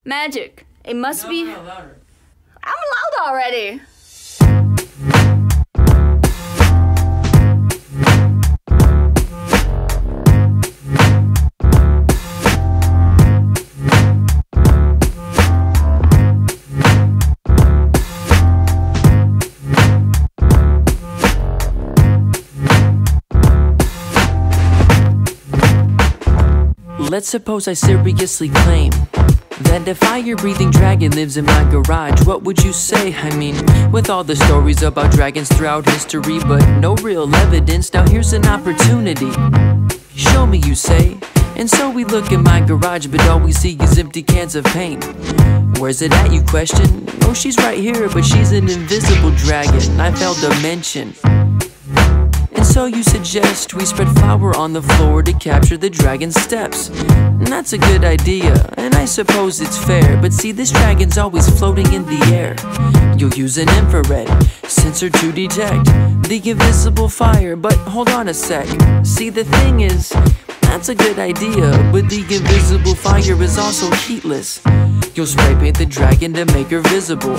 Magic. It must be... No, louder. I'm loud already. Let's suppose I seriously claim that a fire-breathing dragon lives in my garage. What would you say? I mean, with all the stories about dragons throughout history, but no real evidence, now here's an opportunity. Show me, you say. And so we look in my garage, but all we see is empty cans of paint. Where's it at, you question? Oh, she's right here, but she's an invisible dragon I failed to mention. And so you suggest we spread flour on the floor to capture the dragon's steps. And that's a good idea, and I suppose it's fair. But see, this dragon's always floating in the air. You'll use an infrared sensor to detect the invisible fire. But hold on a sec. See, the thing is, that's a good idea, but the invisible fire is also heatless. You'll spray paint the dragon to make her visible,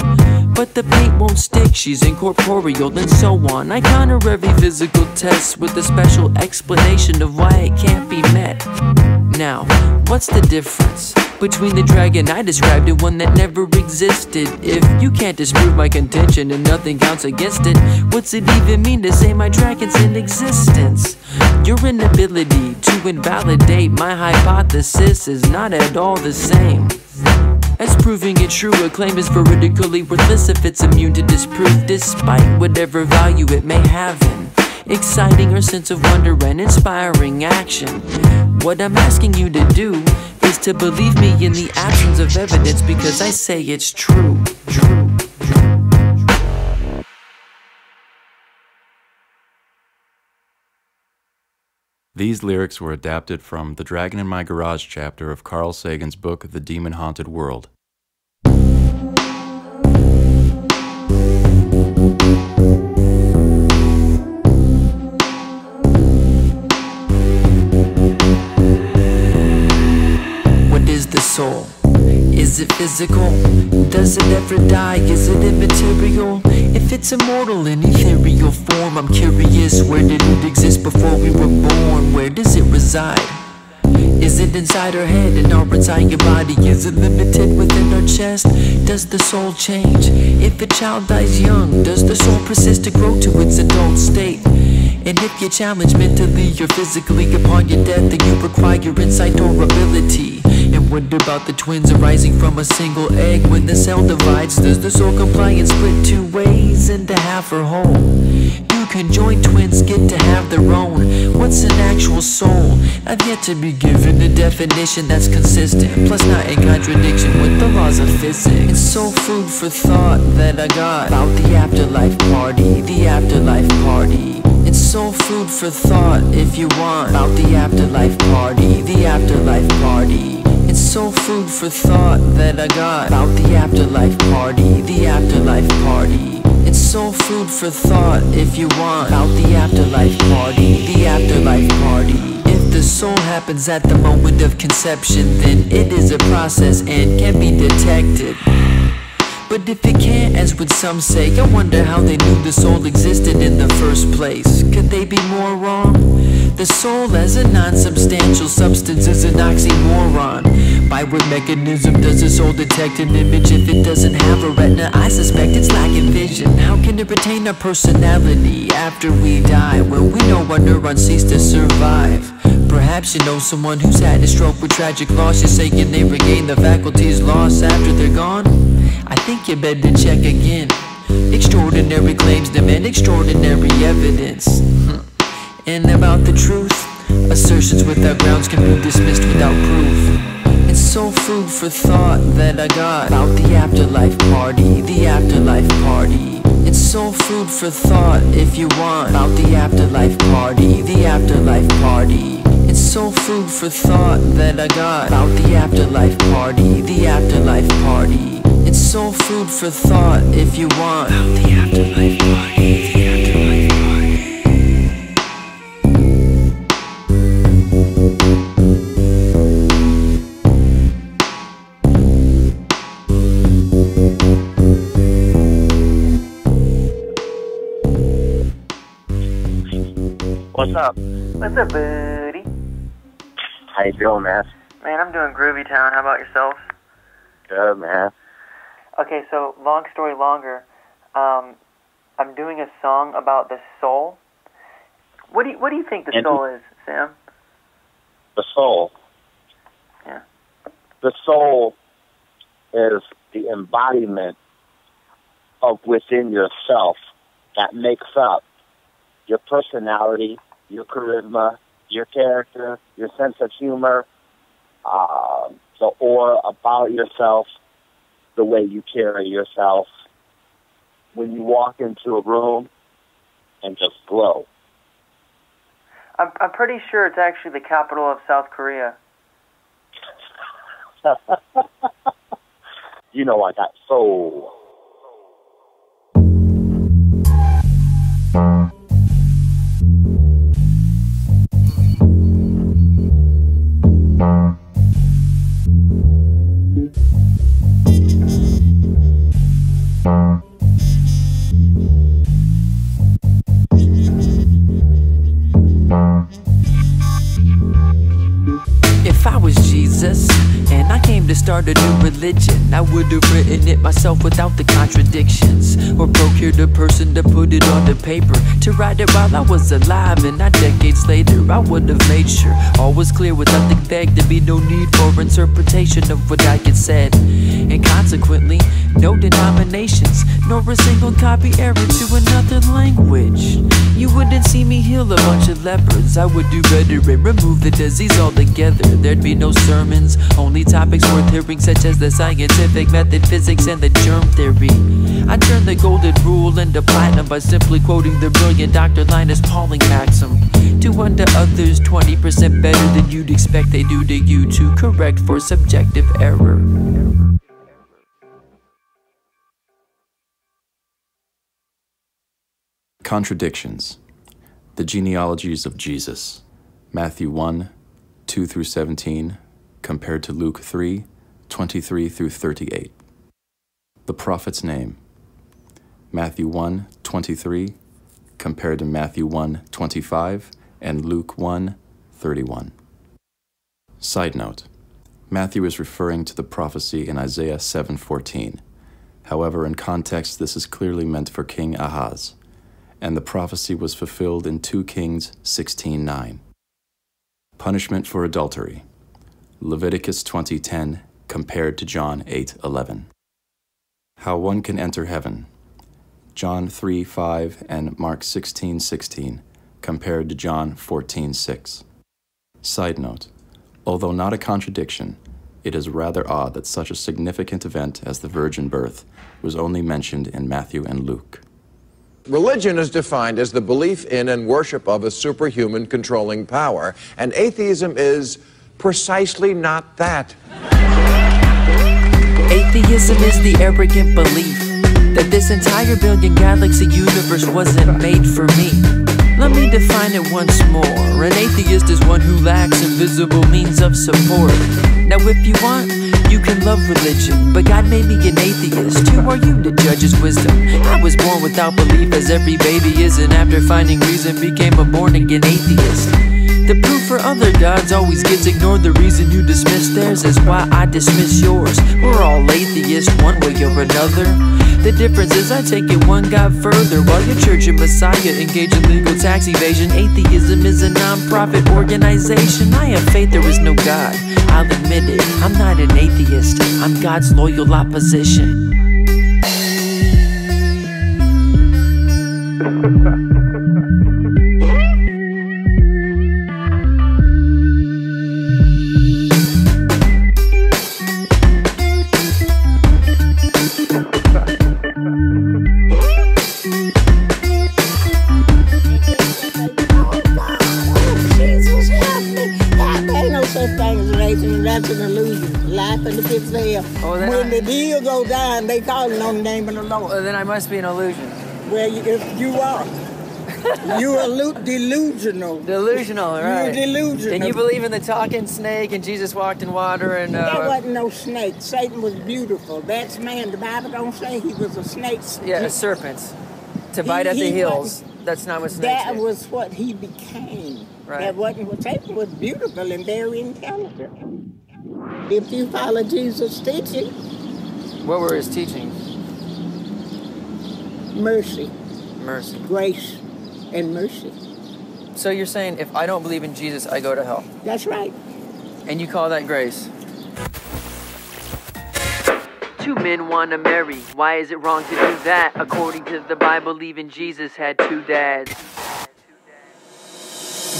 but the paint won't stick, she's incorporeal, and so on. I counter every physical test with a special explanation of why it can't be met. Now, what's the difference between the dragon I described and one that never existed? If you can't disprove my contention and nothing counts against it, what's it even mean to say my dragon's in existence? Your inability to invalidate my hypothesis is not at all the same as proving it true. A claim is veridically worthless if it's immune to disproof, despite whatever value it may have in exciting your sense of wonder and inspiring action. What I'm asking you to do is to believe me in the absence of evidence, because I say it's true. These lyrics were adapted from The Dragon in My Garage chapter of Carl Sagan's book, The Demon Haunted World. What is the soul? Is it physical? Does it ever die? Is it immaterial? If it's immortal in ethereal form, I'm curious, where did it exist before we were born? Where does it reside? Is it inside our head, in our entire body? Is it limited within our chest? Does the soul change? If a child dies young, does the soul persist to grow to its adult state? And if you're challenged mentally or physically upon your death, then you require insight or ability. And what about the twins arising from a single egg? When the cell divides, does the soul comply and split two ways into half or whole? You conjoined twins get to have their own. What's an actual soul? I've yet to be given a definition that's consistent, plus not in contradiction with the laws of physics. It's so food for thought that I got about the afterlife party, the afterlife party. It's so food for thought if you want about the afterlife party, the afterlife party. It's so food for thought that I got about the afterlife party, the afterlife party. It's so food for thought if you want about the afterlife party, the afterlife party. If the soul happens at the moment of conception, then it is a process and can be detected. But if it can't, as would some say, I wonder how they knew the soul existed in the first place. Could they be more wrong? The soul as a non-substantial substance is an oxymoron. By what mechanism does the soul detect an image if it doesn't have a retina? I suspect it's lacking vision. How can it retain a personality after we die, when we know our neurons cease to survive? Perhaps you know someone who's had a stroke with tragic loss. You're saying they regain the faculties lost after they're gone? I think you better check again. Extraordinary claims demand extraordinary evidence. And about the truth, assertions without grounds can be dismissed without proof. It's so food for thought that I got about the afterlife party, the afterlife party. It's so food for thought if you want about the afterlife party, the afterlife party. It's so food for thought that I got about the afterlife party, the afterlife party. It's so food for thought if you want about the afterlife party, the afterlife party. what's up? What's up, buddy? How you doing, man? Man, I'm doing groovy town. How about yourself? Good, man. Okay, so long story longer. I'm doing a song about the soul. What do you think the soul is, Sam? The soul. Yeah. The soul is the embodiment of within yourself that makes up your personality, your charisma, your character, your sense of humor, the aura about yourself, the way you carry yourself. When you walk into a room and just glow. I'm pretty sure it's actually the capital of South Korea. You know I got soul. If I was Jesus and I came to start a new religion, I would have written it myself without the contradictions, or procured a person to put it on the paper, to write it while I was alive, and not decades later. I would have made sure all was clear with nothing vague, there'd be no need for interpretation of what I had said, and consequently no denominations, nor a single copy error to another language. You wouldn't see me heal a bunch of lepers. I would do better and remove the disease altogether. There'd be no sermons, only topics worth hearing, such as the scientific method, physics, and the germ theory. I turned the golden rule into platinum by simply quoting the brilliant Dr. Linus Pauling maxim: do unto others 20% better than you'd expect they do to you, to correct for subjective error. Contradictions. The genealogies of Jesus. Matthew 1, 2 through 17, compared to Luke 3, 23 through 38. The prophet's name. Matthew 1, 23, compared to Matthew 1, 25, and Luke 1, 31. Side note. Matthew is referring to the prophecy in Isaiah 7:14. However, in context, this is clearly meant for King Ahaz, and the prophecy was fulfilled in 2 Kings 16:9. Punishment for adultery. Leviticus 20:10 compared to John 8:11. How one can enter heaven. John 3:5 and Mark 16:16 compared to John 14:6. Side note. Although not a contradiction, it is rather odd that such a significant event as the virgin birth was only mentioned in Matthew and Luke. Religion is defined as the belief in and worship of a superhuman controlling power, and atheism is precisely not that. Atheism is the arrogant belief that this entire billion galaxy universe wasn't made for me. Let me define it once more. An atheist is one who lacks invisible means of support. Now if you want, you can love religion, but God made me an atheist. Who are you to judge his wisdom? I was born without belief, as every baby is, and after finding reason became a born-again atheist. The proof for other gods always gets ignored. The reason you dismiss theirs is why I dismiss yours. We're all atheists one way or another. The difference is I take it one God further. While your church and Messiah engage in legal tax evasion, atheism is a non-profit organization. I have faith there is no God, I'll admit it. I'm not an atheist, I'm God's loyal opposition. That's an illusion. Life in the pit of hell. When the deal go down, they calling on the name of the Lord. Well, then I must be an illusion. Well, if you are. You're delusional. Delusional, right. You're delusional. And you believe in the talking snake and Jesus walked in water and... There wasn't no snake. Satan was beautiful. That's man. The Bible don't say he was a snake. Yeah, serpents. To bite at the heels. That's not what snakes That do. was what he became. Right. That wasn't what Satan was beautiful and very intelligent. If you follow Jesus' teaching, What were his teachings? mercy, Mercy. grace, and mercy. So you're saying if I don't believe in Jesus, I go to hell. That's right. And you call that grace? Two men want to marry. Why is it wrong to do that? According to the Bible, even Jesus had two dads.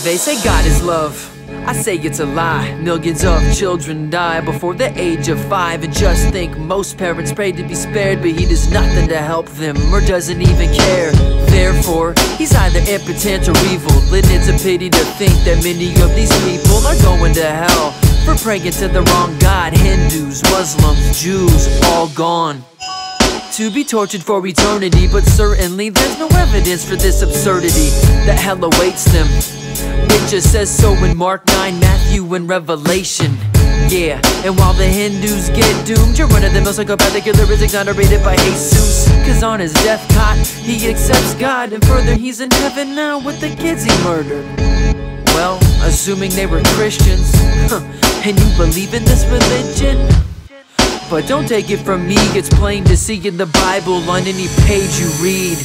They say God is love. I say it's a lie. Millions of children die before the age of 5. And just think, most parents pray to be spared, but he does nothing to help them or doesn't even care. Therefore, he's either impotent or evil. And it's a pity to think that many of these people are going to hell for praying to the wrong God. Hindus, Muslims, Jews, all gone to be tortured for eternity. But certainly there's no evidence for this absurdity that hell awaits them. It just says so in Mark 9, Matthew, and Revelation. Yeah, and while the Hindus get doomed, you're one of the most psychopathic killer is exonerated by Jesus. Cause on his death cot, he accepts God, and further he's in heaven now with the kids he murdered. Well, assuming they were Christians, and you believe in this religion. But don't take it from me, it's plain to see in the Bible on any page you read.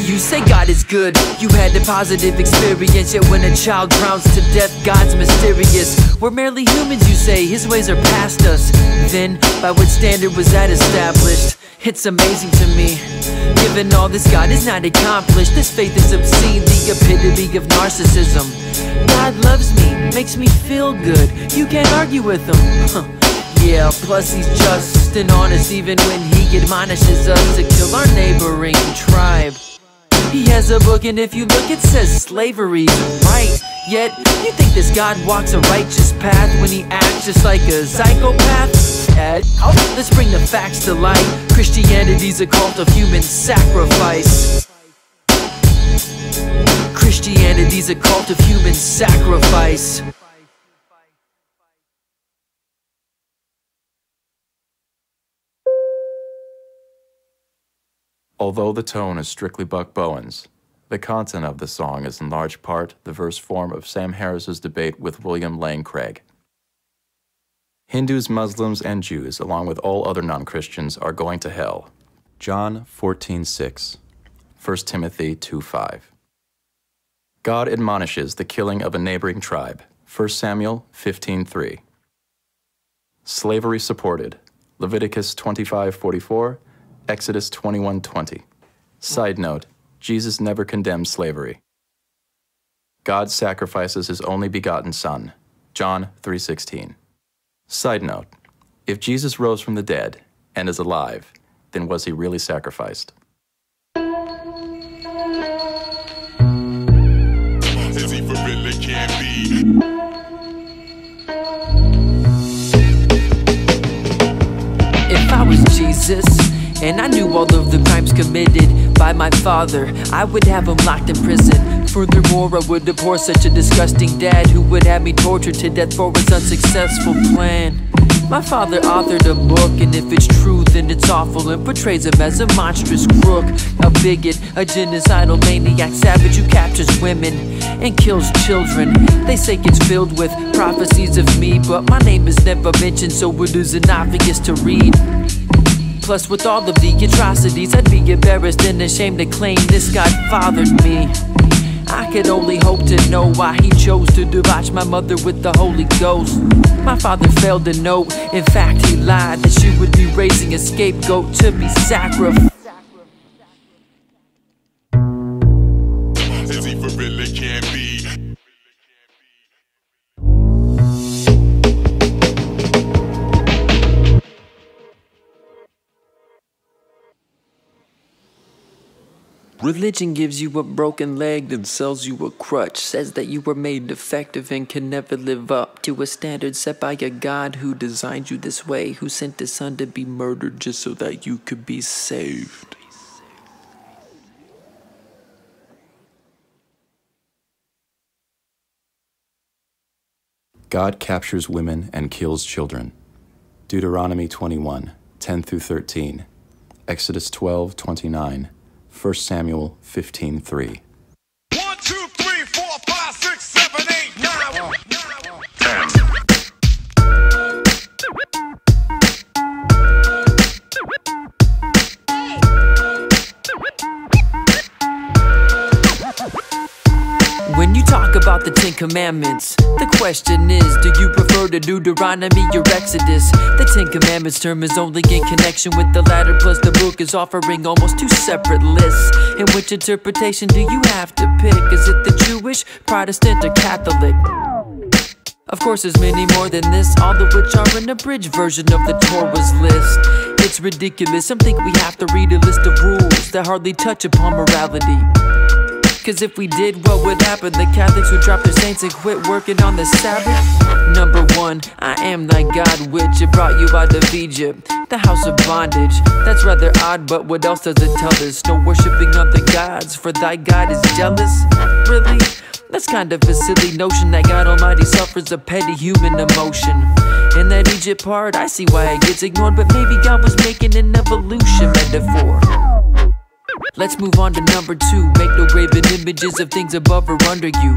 You say God is good, you had a positive experience. Yet when a child drowns to death, God's mysterious. We're merely humans, you say, his ways are past us. Then, by what standard was that established? It's amazing to me, given all this God has not accomplished. This faith is obscene, the epitome of narcissism. God loves me, makes me feel good, you can't argue with him. Yeah, plus he's just and honest even when he admonishes us to kill our neighboring tribe. He has a book and if you look it says slavery's right. Yet, you think this God walks a righteous path when he acts just like a psychopath? Let's bring the facts to light. Christianity's a cult of human sacrifice. Christianity's a cult of human sacrifice. Although the tone is strictly Buck Bowen's, the content of the song is in large part the verse form of Sam Harris's debate with William Lane Craig. Hindus, Muslims, and Jews, along with all other non-Christians, are going to hell. John 14:6, 1 Timothy 2:5. God admonishes the killing of a neighboring tribe, 1 Samuel 15:3. Slavery supported, Leviticus 25:44, Exodus 21:20. Side note, Jesus never condemned slavery. God sacrifices his only begotten Son, John 3:16. Side note, if Jesus rose from the dead and is alive, then was he really sacrificed? As he for really can be. If I was Jesus, and I knew all of the crimes committed by my father, I would have him locked in prison. Furthermore, I would abhor such a disgusting dad who would have me tortured to death for his unsuccessful plan. My father authored a book, and if it's true, then it's awful, and portrays him as a monstrous crook, a bigot, a genocidal maniac, savage who captures women and kills children. They say it's filled with prophecies of me, but my name is never mentioned, so it isn't obvious to read. Plus, with all of the atrocities, I'd be embarrassed and ashamed to claim this God fathered me. I could only hope to know why he chose to debauch my mother with the Holy Ghost. My father failed to note, in fact he lied, that she would be raising a scapegoat to be sacrificed. As he for really can be. Religion gives you a broken leg, then sells you a crutch. Says that you were made defective and can never live up to a standard set by a God who designed you this way, who sent his son to be murdered just so that you could be saved. God captures women and kills children. Deuteronomy 21, 10-13, Exodus 12:29, 1 Samuel 15:3. 1, 2, 3, 4, 5, 6, 7, 8, 9, 10. When you talk about the 10 Commandments, the question is, do you prefer to Deuteronomy or Exodus? The 10 Commandments term is only in connection with the latter, plus the book is offering almost two separate lists. In which interpretation do you have to pick? Is it the Jewish, Protestant, or Catholic? Of course there's many more than this, all of which are an abridged version of the Torah's list. It's ridiculous, some think we have to read a list of rules that hardly touch upon morality. Cause if we did, what would happen? The Catholics would drop their saints and quit working on the Sabbath. Number 1, I am thy God which had brought you out of Egypt, the house of bondage. That's rather odd, but what else does it tell us? No worshipping of the gods, for thy God is jealous. Really? That's kind of a silly notion that God Almighty suffers a petty human emotion. In that Egypt part, I see why it gets ignored, but maybe God was making an evolution metaphor. Let's move on to number 2. Make no graven images of things above or under you.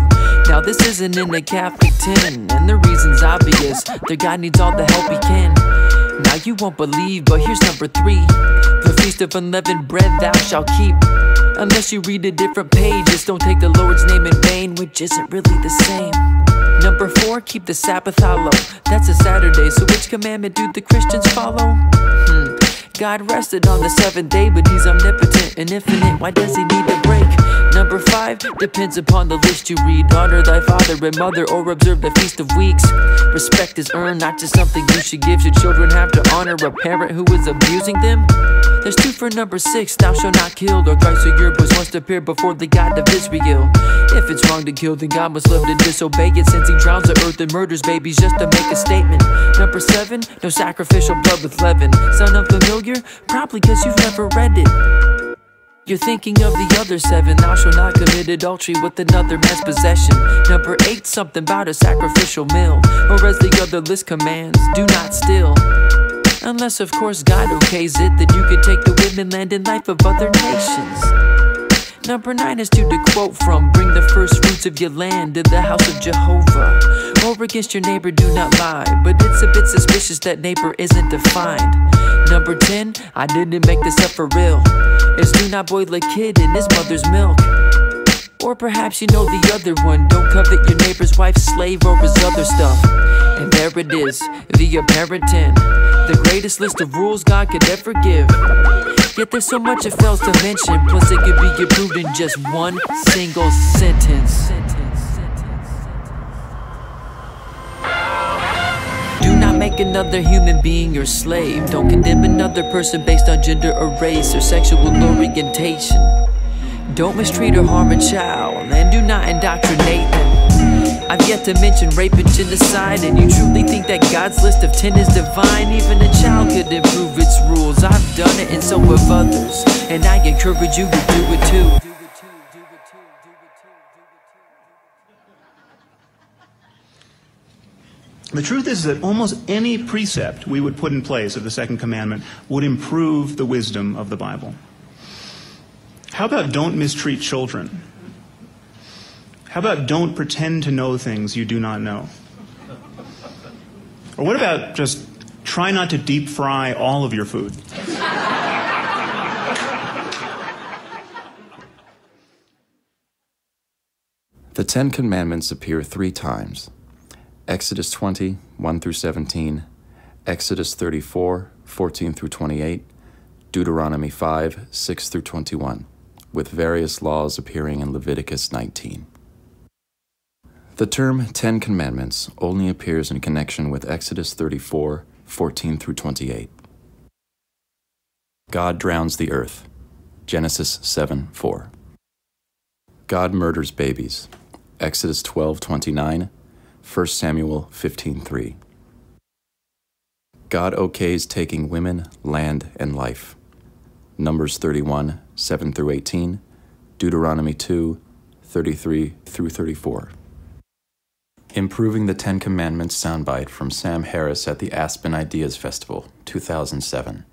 Now this isn't in the Catholic 10, and the reason's obvious. Their God needs all the help he can. Now you won't believe, but here's number 3. The feast of unleavened bread thou shalt keep. Unless you read a different page, just don't take the Lord's name in vain, which isn't really the same. Number 4, keep the Sabbath hollow. That's a Saturday, so which commandment do the Christians follow? God rested on the 7th day, but he's omnipotent and infinite. Why does he need a break? Number 5, depends upon the list you read. Honor thy father and mother, or observe the Feast of Weeks. Respect is earned, not just something you should give. Should children have to honor a parent who is abusing them? There's 2 for number 6, thou shalt not kill, or Christ or your boys must appear before the God of Israel. If it's wrong to kill, then God must love to disobey it, since he drowns the earth and murders babies just to make a statement. Number 7, no sacrificial blood with leaven. Sound unfamiliar? Probably cause you've never read it. You're thinking of the other 7. Thou shalt not commit adultery with another man's possession. Number 8, something about a sacrificial meal, or as the other list commands, do not steal. Unless of course God okays it, then you could take the women, land, and life of other nations. Number 9 is to quote from, bring the first fruits of your land to the house of Jehovah. Or against your neighbor do not lie, but it's a bit suspicious that neighbor isn't defined. Number 10, I didn't make this up for real. It's do not boil a kid in his mother's milk. Or perhaps you know the other one, don't covet your neighbor's wife, slave, or his other stuff. And there it is, the apparent 10, the greatest list of rules God could ever give. Yet there's so much it fails to mention, plus it could be approved in just one single sentence. Do not make another human being your slave. Don't condemn another person based on gender or race or sexual orientation. Don't mistreat or harm a child, and do not indoctrinate them. I've yet to mention rape and genocide, and you truly think that God's list of 10 is divine? Even a child could improve its rules. I've done it and so have others, and I encourage you to do it too. The truth is that almost any precept we would put in place of the second commandment would improve the wisdom of the Bible. How about don't mistreat children? How about don't pretend to know things you do not know? Or what about just try not to deep fry all of your food? The 10 Commandments appear 3 times. Exodus 20, 1 through 17, Exodus 34, 14 through 28, Deuteronomy 5, 6 through 21, with various laws appearing in Leviticus 19. The term 10 Commandments only appears in connection with Exodus 34, 14 through 28. God drowns the earth, Genesis 7, 4. God murders babies, Exodus 12, 29, 1 Samuel 15:3. God okays taking women, land, and life. Numbers 31, 7 through 18, Deuteronomy 2, 33 through 34. Improving the 10 Commandments soundbite from Sam Harris at the Aspen Ideas Festival, 2007.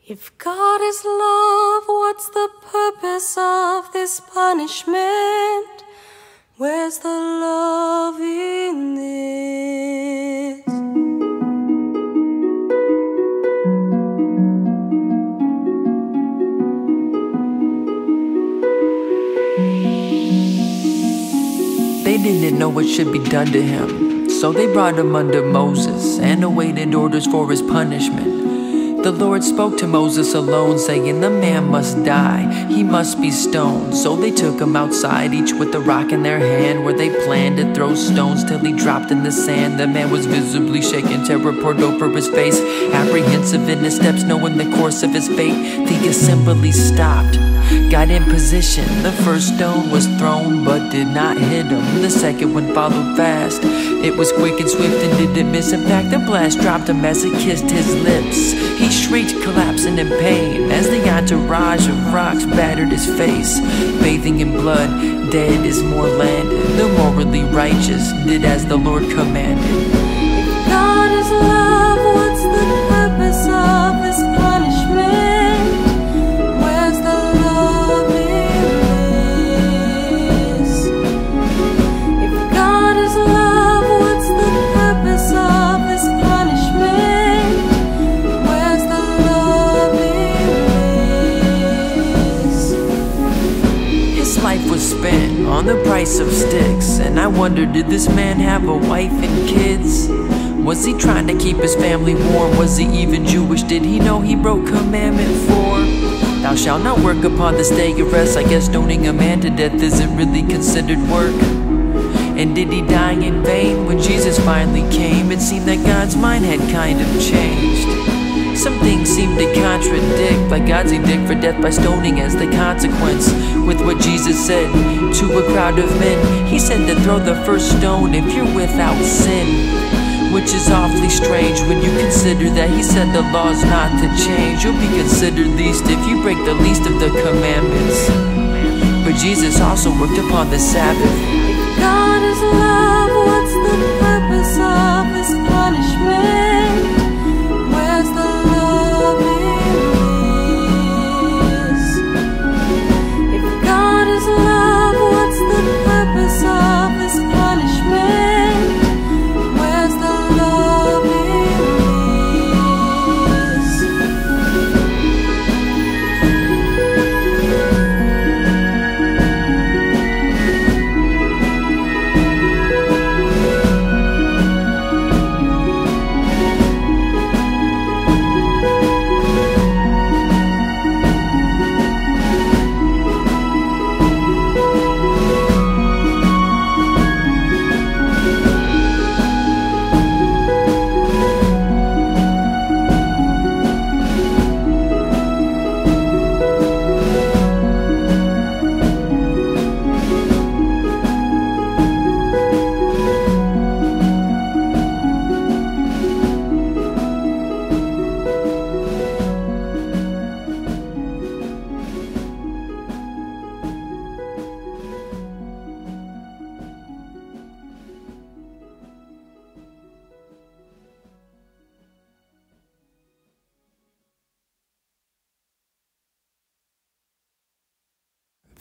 If God is love, what's the purpose of this punishment? Where's the love in this? They didn't know what should be done to him, so they brought him under Moses and awaited orders for his punishment. The Lord spoke to Moses alone, saying the man must die, he must be stoned. So they took him outside, each with a rock in their hand, where they planned to throw stones till he dropped in the sand. The man was visibly shaken, terror poured over his face, apprehensive in his steps, knowing the course of his fate. The assembly stopped, got in position. The first stone was thrown but did not hit him. The second one followed fast. It was quick and swift and didn't miss. In fact, the blast dropped him as it kissed his lips. He shrieked, collapsing in pain, as the entourage of rocks battered his face. Bathing in blood, dead as more landed. The morally righteous did as the Lord commanded. If God is love, what's the purpose of this punishment? Where's the love in this? If God is love, what's the purpose of this punishment? Where's the love in this? His life was spent on the price of sticks, and I wonder, did this man have a wife and kids? Was he trying to keep his family warm? Was he even Jewish? Did he know he broke commandment 4? Thou shalt not work upon this day of rest. I guess stoning a man to death isn't really considered work. And did he die in vain? When Jesus finally came, it seemed that God's mind had kind of changed. Some things seem to contradict, like God's edict for death by stoning as the consequence, with what Jesus said to a crowd of men. He said to throw the first stone if you're without sin, which is awfully strange when you consider that he said the law's not to change. You'll be considered least if you break the least of the commandments. But Jesus also worked upon the Sabbath. If God is love, what's the purpose of this punishment? Where's the love in this? If God is love, what's the purpose of this punishment? Where's the love in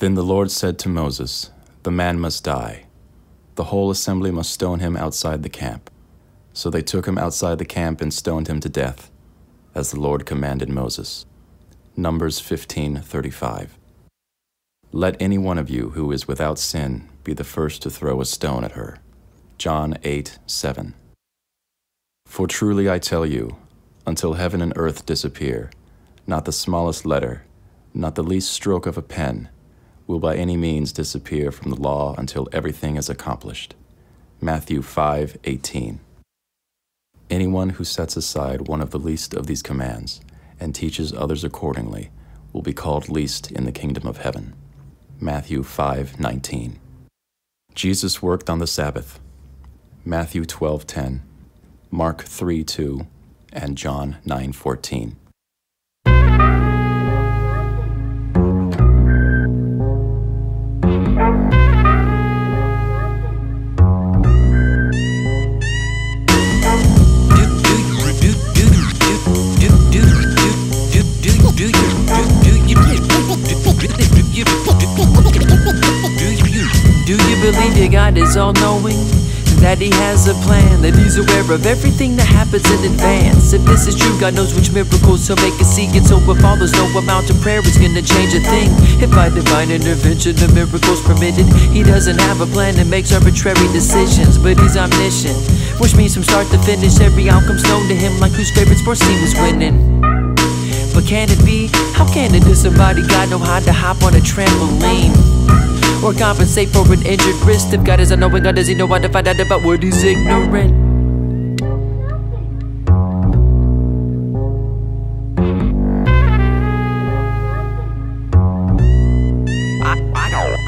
Then the Lord said to Moses, the man must die. The whole assembly must stone him outside the camp. So they took him outside the camp and stoned him to death, as the Lord commanded Moses. Numbers 15:35. Let any one of you who is without sin be the first to throw a stone at her. John 8:7. For truly I tell you, until heaven and earth disappear, not the smallest letter, not the least stroke of a pen, will by any means disappear from the law until everything is accomplished. Matthew 5:18. Anyone who sets aside one of the least of these commands and teaches others accordingly will be called least in the kingdom of heaven. Matthew 5:19. Jesus worked on the Sabbath. Matthew 12:10, Mark 3:2, and John 9:14. believe your God is all-knowing? That he has a plan, that he's aware of everything that happens in advance. If this is true, God knows which miracles he'll make us see it. So if all there's no amount of prayer is gonna change a thing. If by divine intervention the miracle's permitted, he doesn't have a plan and makes arbitrary decisions. But he's omniscient, which means from start to finish every outcome's known to him, like whose favorite sports team is winning. But can it be? How can a disembodied God know how to hop on a trampoline? Or compensate for an injured wrist? If God is unknowing, God does he know how to find out about what he's ignorant?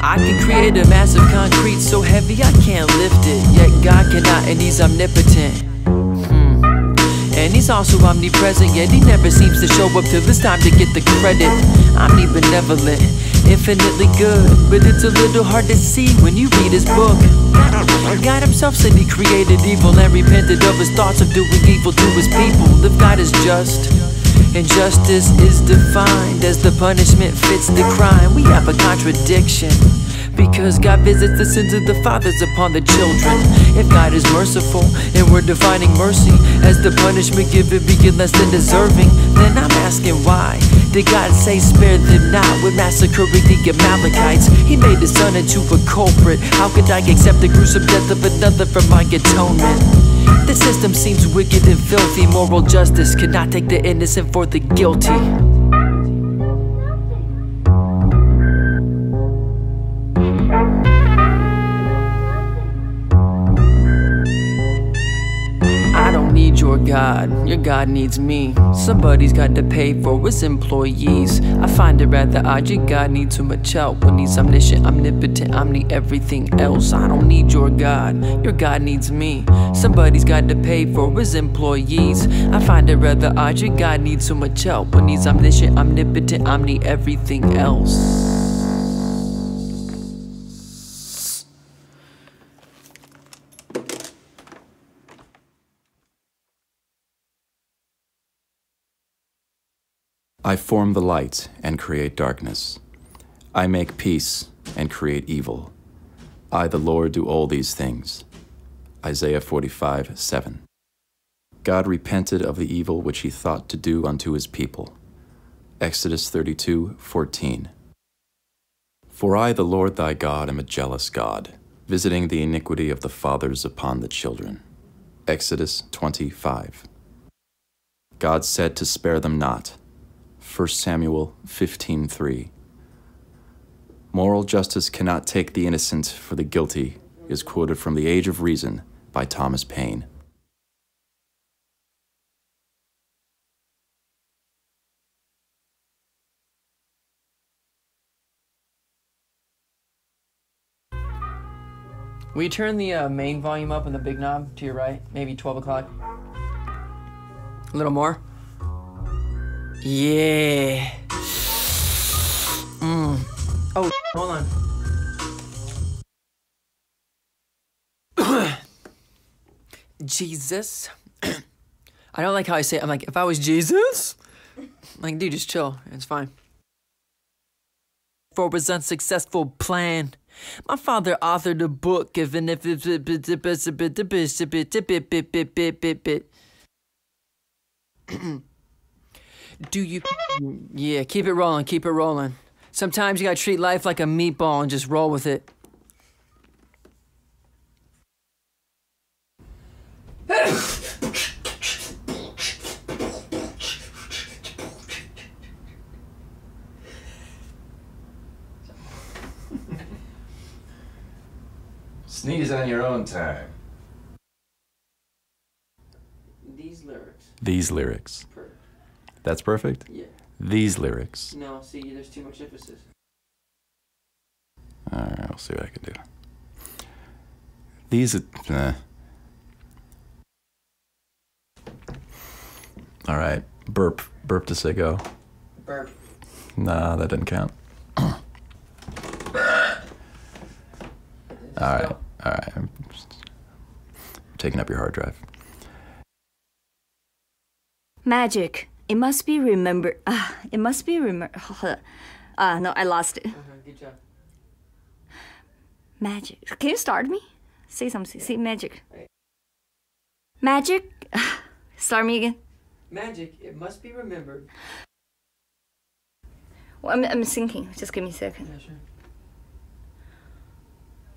I can create a massive concrete so heavy I can't lift it, yet God cannot, and he's omnipotent. And he's also omnipresent, yet he never seems to show up till it's time to get the credit. Omnibenevolent, infinitely good, but it's a little hard to see when you read his book. God himself said he created evil and repented of his thoughts of doing evil to his people. If God is just, and justice is defined as the punishment fits the crime, we have a contradiction. Because God visits the sins of the fathers upon the children. If God is merciful and we're defining mercy as the punishment given being less than deserving, then I'm asking why did God say spare them not with massacring the Amalekites? He made his son into a culprit. How could I accept the gruesome death of another for my atonement? The system seems wicked and filthy. Moral justice cannot take the innocent for the guilty. Your God needs me. Somebody's got to pay for his employees. I find it rather odd your God needs too much help when he's omniscient, omnipotent, everything else. I don't need your God needs me. Somebody's got to pay for his employees. I find it rather odd your God needs too much help when he's omniscient, omnipotent, everything else. I form the light and create darkness. I make peace and create evil. I, the Lord, do all these things. Isaiah 45:7. God repented of the evil which he thought to do unto his people. Exodus 32:14. For I, the Lord thy God, am a jealous God, visiting the iniquity of the fathers upon the children. Exodus 20:5. God said to spare them not. 1 Samuel 15:3. Moral justice cannot take the innocent for the guilty is quoted from The Age of Reason by Thomas Paine. Will you turn the main volume up on the big knob to your right? Maybe 12 o'clock? A little more? Yeah. Oh, hold on. Jesus. I don't like how I say it. I'm like, if I was Jesus? Like, dude, just chill. It's fine. For his unsuccessful plan, my father authored a book, even if do you? Yeah, keep it rolling, keep it rolling. Sometimes you gotta treat life like a meatball and just roll with it. Sneeze on your own time. These lyrics. These lyrics. Perfect. That's perfect? Yeah. These lyrics. No, see, there's too much emphasis. Alright, we'll see what I can do. These, Alright, burp. Burp to say go. Burp. Nah, that didn't count. Alright, alright. I'm taking up your hard drive. Magic. It must be remembered. It must be remembered. No, I lost it. Good job. Magic. Can you start me? Say something. Say magic. Magic? Start me again. Magic, it must be remembered. Well, I'm thinking. Just give me a second. Yeah, sure.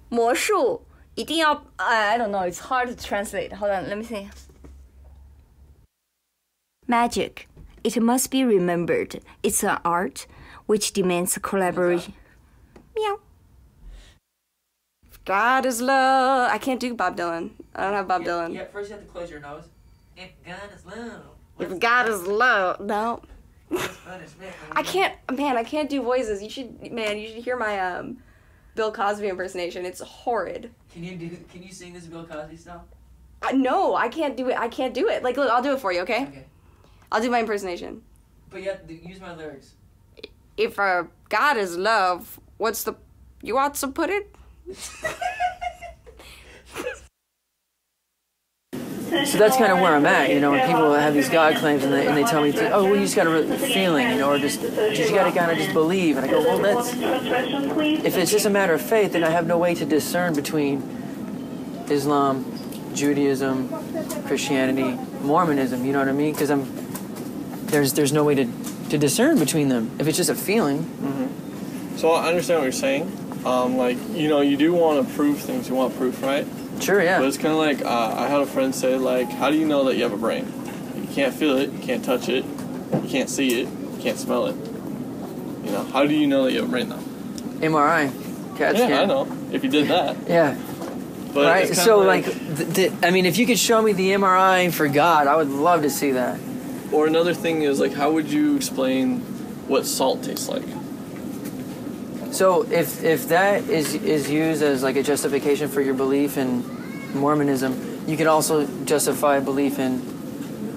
魔术一定要 I don't know. It's hard to translate. Hold on. Let me see. Magic. It must be remembered. It's an art which demands collaboration. Meow. God is love. I can't do Bob Dylan. I don't have Bob Dylan. Yeah, first you have to close your nose. If God is love. If God is love. No. Punishment. I can't, man, I can't do voices. You should hear my Bill Cosby impersonation. It's horrid. Can you sing this Bill Cosby style? No, I can't do it. I can't do it. Like, look, I'll do it for you, okay? Okay. I'll do my impersonation. But you have to use my lyrics. If God is love, what's the... You want to put it? So that's kind of where I'm at, you know, when people have these God claims and they tell me, oh, well, you just got a feeling, you know, or just you got to kind of just believe. And I go, well, that's... If it's just a matter of faith, then I have no way to discern between Islam, Judaism, Christianity, Mormonism, you know what I mean? Because there's no way to discern between them if it's just a feeling. Mm-hmm. So I understand what you're saying. Like, you know, you do want to prove things. You want proof, right? Sure, yeah. But it's kind of like, I had a friend say, like, how do you know that you have a brain? You can't feel it, you can't touch it, you can't see it, you can't smell it. You know, how do you know that you have a brain, though? MRI. CAT scan. Yeah, I know. If you did that. Yeah. But right, so like, I mean, if you could show me the MRI for God, I would love to see that. Or another thing is, like, how would you explain what salt tastes like? So if that is used as like a justification for your belief in Mormonism, you could also justify belief in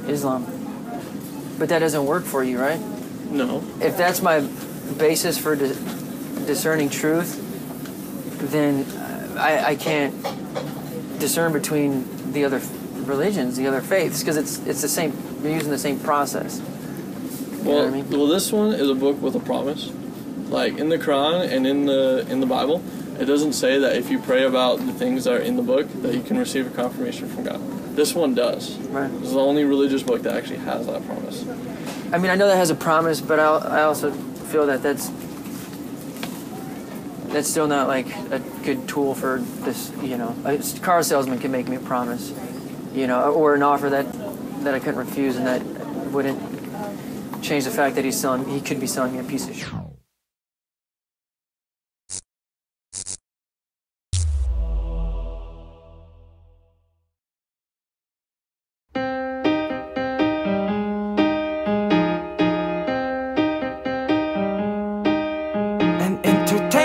Islam. But that doesn't work for you, right? No. If that's my basis for discerning truth, then I can't discern between the other religions, the other faiths, because it's the same. You're using the same process. You know what I mean? Well, this one is a book with a promise. Like in the Quran and in the Bible, it doesn't say that if you pray about the things that are in the book that you can receive a confirmation from God. This one does. Right. This is the only religious book that actually has that promise. I mean, I know that has a promise, but I also feel that that's still not like a good tool for this. You know, a car salesman can make me a promise, you know, or an offer that I couldn't refuse, and that wouldn't change the fact that he could be selling me a piece of shit. An entertainment